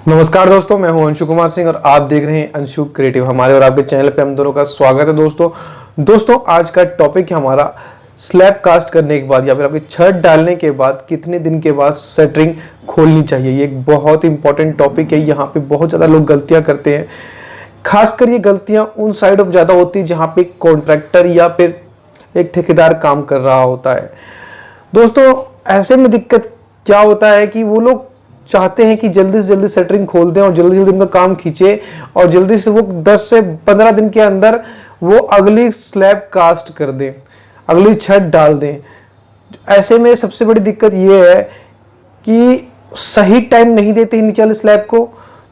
नमस्कार दोस्तों, मैं हूं अंशु कुमार सिंह और आप देख रहे हैं अंशु क्रिएटिव। हमारे और आपके चैनल पे हम दोनों का स्वागत है। दोस्तों आज का टॉपिक है हमारा स्लैब कास्ट करने के बाद या फिर आपकी छत डालने के बाद कितने दिन के बाद शटरिंग खोलनी चाहिए। ये एक बहुत इंपॉर्टेंट टॉपिक है। यहाँ पे बहुत ज़्यादा लोग गलतियाँ करते हैं। खासकर ये गलतियाँ उन साइड ऑफ ज़्यादा होती है जहाँ पे कॉन्ट्रैक्टर या फिर एक ठेकेदार काम कर रहा होता है। दोस्तों ऐसे में दिक्कत क्या होता है कि वो लोग चाहते हैं कि जल्दी से जल्दी शटरिंग खोल दें और जल्दी जल्दी उनका काम खींचे और जल्दी से वो 10 से 15 दिन के अंदर वो अगली स्लैब कास्ट कर दें, अगली छत डाल दें। ऐसे में सबसे बड़ी दिक्कत ये है कि सही टाइम नहीं देते हैं नीचे वाले स्लैब को,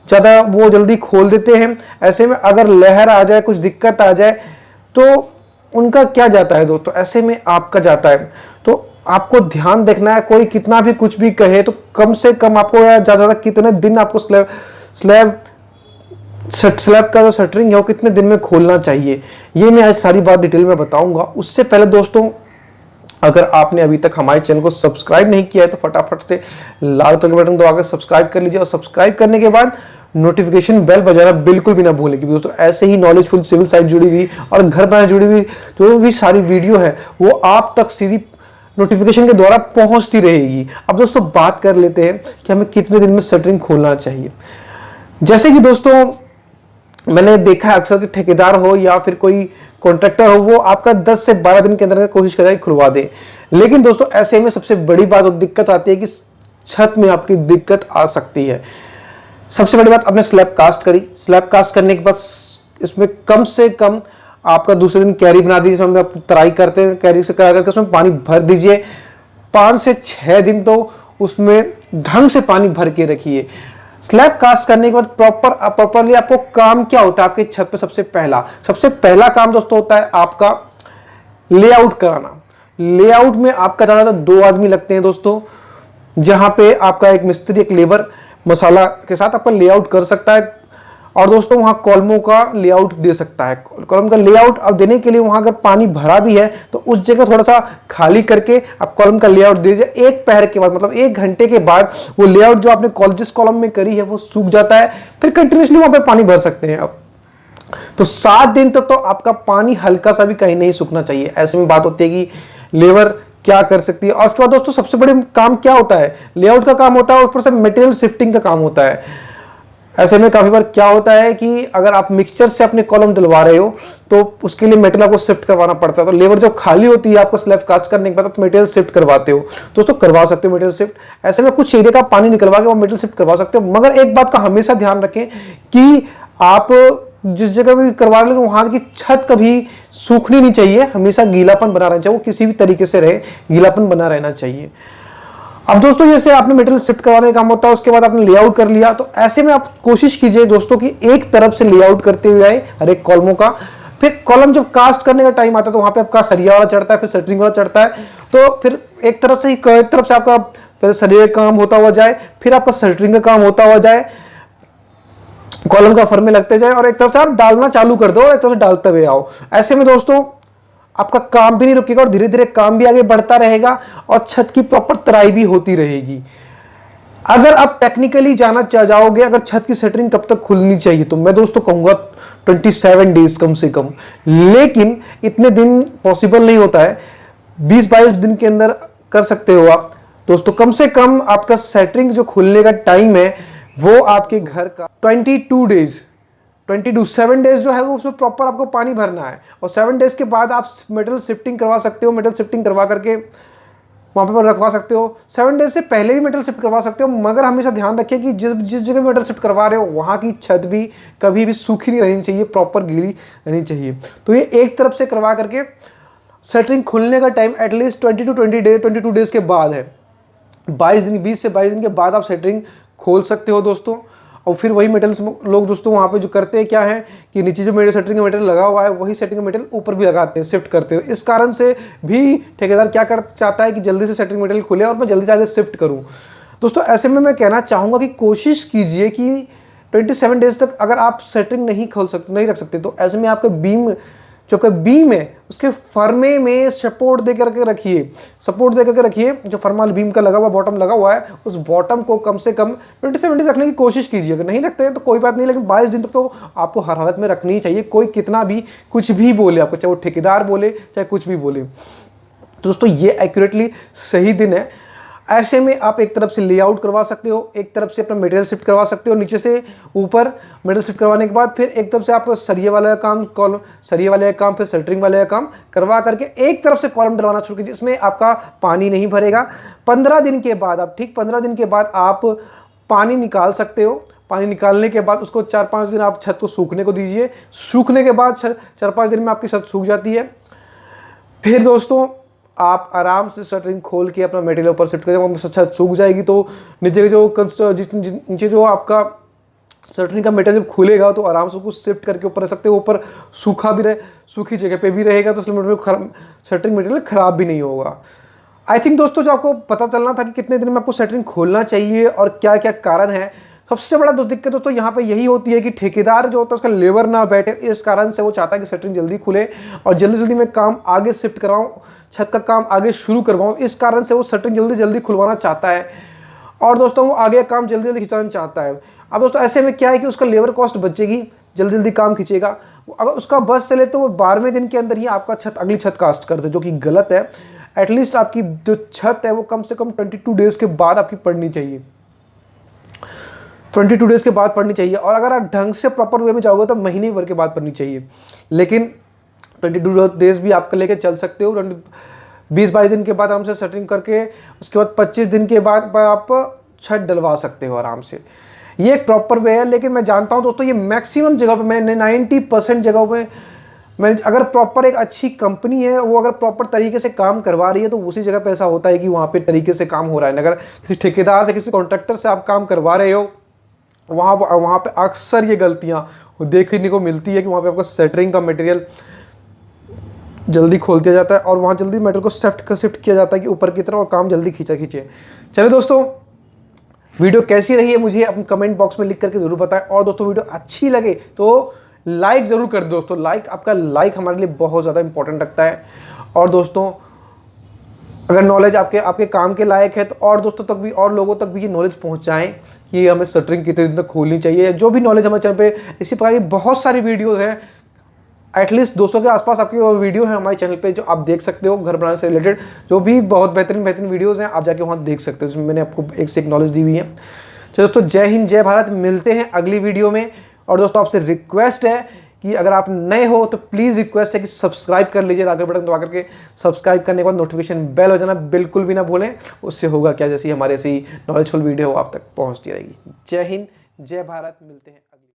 ज़्यादा वो जल्दी खोल देते हैं। ऐसे में अगर लहर आ जाए, कुछ दिक्कत आ जाए तो उनका क्या जाता है दोस्तों, ऐसे में आपका जाता है। तो आपको ध्यान देखना है, कोई कितना भी कुछ भी कहे तो कम से कम आपको ज़्यादा ज़्यादा कितने दिन आपको स्लैब का जो शटरिंग है वो कितने दिन में खोलना चाहिए, ये मैं आज सारी बात डिटेल में बताऊंगा। उससे पहले दोस्तों, अगर आपने अभी तक हमारे चैनल को सब्सक्राइब नहीं किया है तो फटाफट से लाल कलर के बटन दबाकर सब्सक्राइब कर लीजिए और सब्सक्राइब करने के बाद नोटिफिकेशन बेल बजाना बिल्कुल भी ना भूलें, क्योंकि दोस्तों ऐसे ही नॉलेजफुल सिविल साइट जुड़ी हुई और घर बनाने जुड़ी हुई जो भी सारी वीडियो है वो आप तक सीधी नोटिफिकेशन के द्वारा पहुंचती रहेगी। अब दोस्तों बात कर लेते हैं कि हमें कितने दिन में शटरिंग खोलना चाहिए। जैसे कि दोस्तों मैंने देखा है अक्सर कि ठेकेदार हो या फिर कोई कॉन्ट्रैक्टर हो, वो आपका 10 से 12 दिन के अंदर कोशिश करेगा खुलवा दे। लेकिन दोस्तों ऐसे में सबसे बड़ी बात और दिक्कत आती है कि छत में आपकी दिक्कत आ सकती है। सबसे बड़ी बात, आपने स्लैब कास्ट करी, स्लैब कास्ट करने के बाद इसमें कम से कम आपका दूसरे दिन कैरी बना दीजिए, जिसमें आप तराई करते हैं, कैरी से करा करके उसमें पानी भर दीजिए। 5 से 6 दिन तो उसमें ढंग से पानी भर के रखिए। स्लैब कास्ट करने के बाद प्रॉपरली आपको काम क्या होता है आपके छत पे, सबसे पहला काम दोस्तों होता है आपका लेआउट कराना। लेआउट में आपका ज्यादा 2 आदमी लगते हैं दोस्तों, जहां पे आपका एक मिस्त्री, एक लेबर मसाला के साथ आपका लेआउट कर सकता है और दोस्तों वहां कॉलमों का लेआउट दे सकता है। कॉलम का लेआउट अब देने के लिए वहां अगर पानी भरा भी है तो उस जगह थोड़ा सा खाली करके आप कॉलम का लेआउट दे दीजिए। 1 पहर के बाद, मतलब 1 घंटे के बाद वो लेआउट जो आपने जिस कॉलम में करी है वो सूख जाता है, फिर कंटिन्यूसली वहां पर पानी भर सकते हैं आप। तो 7 दिन तक तो आपका पानी हल्का सा भी कहीं नहीं सूखना चाहिए। ऐसे में बात होती है कि लेबर क्या कर सकती है। और उसके बाद दोस्तों सबसे बड़े काम क्या होता है, लेआउट का काम होता है, ऊपर से मटेरियल शिफ्टिंग का काम होता है। ऐसे में काफी बार क्या होता है कि अगर आप मिक्सचर से अपने कॉलम डलवा रहे हो तो उसके लिए मटेरियल आपको शिफ्ट करवाना पड़ता है। तो लेबर जो खाली होती है आपको स्लैब कास्ट करने के बाद आप मटेरियल शिफ्ट करवाते हो, दोस्तों करवा सकते हो मटेरियल शिफ्ट। ऐसे में कुछ एरिया का पानी निकलवा के वो मटेरियल शिफ्ट करवा सकते हो, मगर एक बात का हमेशा ध्यान रखें कि आप जिस जगह भी करवा रहे हो वहां की छत कभी सूखनी नहीं चाहिए, हमेशा गीलापन बना रहना चाहिए, वो किसी भी तरीके से रहे गीलापन बना रहना चाहिए। अब दोस्तों जैसे आपने मटेरियल शिफ्ट करवाने का काम होता है, उसके बाद आपने लेआउट कर लिया, तो ऐसे में आप कोशिश कीजिए दोस्तों कि एक तरफ से लेआउट करते हुए आए हर एक कॉलमों का। फिर कॉलम जब कास्ट करने का टाइम आता है तो वहां पे आपका सरिया वाला चढ़ता है, फिर शटरिंग वाला चढ़ता है। तो फिर एक तरफ से आपका पहले सरिया का काम होता हुआ जाए, फिर आपका शटरिंग का काम होता हुआ जाए, कॉलम का फर्मे लगते जाए और एक तरफ से आप डालना चालू कर दो और एक तरफ से डालते हुए आओ। ऐसे में दोस्तों आपका काम भी नहीं रुकेगा और धीरे धीरे काम भी आगे बढ़ता रहेगा और छत की प्रॉपर तराई भी होती रहेगी। अगर आप टेक्निकली जाना जाओगे अगर छत की शटरिंग कब तक खुलनी चाहिए, तो मैं दोस्तों कहूंगा 27 डेज कम से कम। लेकिन इतने दिन पॉसिबल नहीं होता है, 20-22 दिन के अंदर कर सकते हो आप दोस्तों। कम से कम आपका शटरिंग जो खुलने का टाइम है वो आपके घर का 7 डेज जो है वो उसमें प्रॉपर आपको पानी भरना है और 7 डेज के बाद आप मटेरियल शिफ्टिंग करवा सकते हो। मटेरियल शिफ्टिंग करवा करके वहाँ पर रखवा सकते हो। 7 डेज से पहले भी मटेरियल शिफ्ट करवा सकते हो, मगर हमेशा ध्यान रखिए कि जिस जगह मटेरियल शिफ्ट करवा रहे हो वहाँ की छत भी कभी भी सूखी नहीं रहनी चाहिए, प्रॉपर गीली रहनी चाहिए। तो ये एक तरफ से करवा करके शटरिंग खुलने का टाइम एटलीस्ट 22 डेज के बाद है। 20 से 22 दिन के बाद आप शटरिंग खोल सकते हो दोस्तों। और फिर वही मटेरियल लोग दोस्तों वहाँ पे जो करते हैं क्या है कि नीचे जो मेरे शटरिंग का मटेरियल लगा हुआ है वही शटरिंग का मटेरियल ऊपर भी लगाते हैं, शिफ्ट करते हैं। इस कारण से भी ठेकेदार क्या कर चाहता है कि जल्दी से शटरिंग मटेरियल खुले और मैं जल्दी से आगे शिफ्ट करूँ। दोस्तों ऐसे में मैं कहना चाहूँगा कि कोशिश कीजिए कि 27 डेज तक अगर आप शटरिंग नहीं खोल सकते, नहीं रख सकते, तो ऐसे में आपका बीम जो आपका बीम है उसके फर्मे में सपोर्ट दे करके रखिए, सपोर्ट दे करके रखिए। जो फर्मा बीम का लगा हुआ बॉटम लगा हुआ है, उस बॉटम को कम से कम 20 से 20 रखने की कोशिश कीजिए। अगर नहीं रखते हैं तो कोई बात नहीं, लेकिन 22 दिन तक तो आपको हर हालत में रखनी ही चाहिए, कोई कितना भी कुछ भी बोले आपको, चाहे वो ठेकेदार बोले चाहे कुछ भी बोले। तो दोस्तों ये एक्यूरेटली सही दिन है। ऐसे में आप एक तरफ से लेआउट करवा सकते हो, एक तरफ से अपना मटेरियल शिफ्ट करवा सकते हो, नीचे से ऊपर मटेरियल शिफ्ट करवाने के बाद फिर एक तरफ से आप सरिये वाला काम, कॉलम सरिये वाले काम, फिर शटरिंग वाले काम करवा करके एक तरफ से कॉलम डलवाना शुरू कीजिए, जिसमें आपका पानी नहीं भरेगा। 15 दिन के बाद आप 15 दिन के बाद आप पानी निकाल सकते हो। पानी निकालने के बाद उसको 4-5 दिन आप छत को सूखने को दीजिए। सूखने के बाद 4-5 दिन में आपकी छत सूख जाती है। फिर दोस्तों आप आराम से शटरिंग खोल के अपना मटेरियल ऊपर शिफ्ट करें, छत सूख जाएगी तो नीचे के जो नीचे जो आपका शटरिंग का मटेरियल जब खुलेगा तो आराम से उसको शिफ्ट करके ऊपर रख सकते हो। ऊपर सूखा भी रहे, सूखी जगह पे भी रहेगा तो इसलिए शटरिंग मटेरियल खराब भी नहीं होगा। आई थिंक दोस्तों जो आपको पता चलना था कि कितने दिन में आपको शटरिंग खोलना चाहिए और क्या क्या कारण है। सबसे बड़ा दिक्कत दोस्तों यहाँ पे यही होती है कि ठेकेदार जो होता है उसका लेबर ना बैठे, इस कारण से वो चाहता है कि शटरिंग जल्दी खुले और जल्दी जल्दी मैं काम आगे शिफ्ट करवाऊँ, छत का काम आगे शुरू करवाऊँ। इस कारण से वो शटरिंग जल्दी जल्दी खुलवाना चाहता है और दोस्तों वो आगे काम जल्दी जल्दी खिंचाना चाहता है। अब दोस्तों ऐसे में क्या है कि उसका लेबर कॉस्ट बचेगी, जल्दी जल्दी काम खींचेगा। अगर उसका बस चले तो वो 12वें दिन के अंदर ही आपका अगली छत कास्ट कर दे, जो कि गलत है। एटलीस्ट आपकी जो छत है वो कम से कम 22 डेज के बाद आपकी पड़नी चाहिए, 22 डेज के बाद पढ़नी चाहिए। और अगर आप ढंग से प्रॉपर वे में जाओगे तो महीने भर के बाद पढ़नी चाहिए। लेकिन 22 डेज भी आप लेके चल सकते हो। 20-22 दिन के बाद आराम से शटरिंग करके उसके बाद 25 दिन के बाद आप छत डलवा सकते हो आराम से। ये एक प्रॉपर वे है। लेकिन मैं जानता हूँ दोस्तों ये मैक्सिमम जगह पे, मैंने 90% जगहों पे मैंने, अगर प्रॉपर एक अच्छी कंपनी है वो अगर प्रॉपर तरीके से काम करवा रही है तो उसी जगह पे ऐसा होता है कि वहाँ पे तरीके से काम हो रहा है। अगर किसी ठेकेदार से, किसी कॉन्ट्रैक्टर से आप काम करवा रहे हो, वहाँ पे अक्सर ये गलतियाँ देखने को मिलती है कि वहाँ पे आपका शटरिंग का मटेरियल जल्दी खोल दिया जाता है और वहाँ जल्दी मटेरियल को शिफ्ट किया जाता है कि ऊपर की तरफ, और काम जल्दी खींचे। चलिए दोस्तों, वीडियो कैसी रही है मुझे अपने कमेंट बॉक्स में लिख करके ज़रूर बताएं। और दोस्तों वीडियो अच्छी लगे तो लाइक ज़रूर कर दो दोस्तों। आपका लाइक हमारे लिए बहुत ज़्यादा इंपॉर्टेंट रखता है। और दोस्तों अगर नॉलेज आपके काम के लायक है तो और दोस्तों तक भी, और लोगों तक भी ये नॉलेज पहुंचाएं कि हमें शटरिंग कितने दिन तक खोलनी चाहिए। जो भी नॉलेज हमारे चैनल पे, इसी प्रकार की बहुत सारी वीडियोस हैं, एटलीस्ट 200 के आसपास आपकी वीडियो है हमारे चैनल पे जो आप देख सकते हो। घर बनाने से रिलेटेड जो भी बहुत बेहतरीन वीडियोज़ हैं, आप जाके वहाँ देख सकते हो, जिसमें मैंने आपको एक से एक नॉलेज दी हुई है। चलो दोस्तों, जय हिंद जय भारत, मिलते हैं अगली वीडियो में। और दोस्तों आपसे रिक्वेस्ट है कि अगर आप नए हो तो प्लीज़ रिक्वेस्ट है कि सब्सक्राइब कर लीजिए, लाल बटन दबा करके सब्सक्राइब करने के बाद नोटिफिकेशन बेल हो जाना बिल्कुल भी ना भूलें। उससे होगा क्या, जैसी हमारे ऐसी नॉलेजफुल वीडियो आप तक पहुंचती रहेगी। जय हिंद जय भारत, मिलते हैं।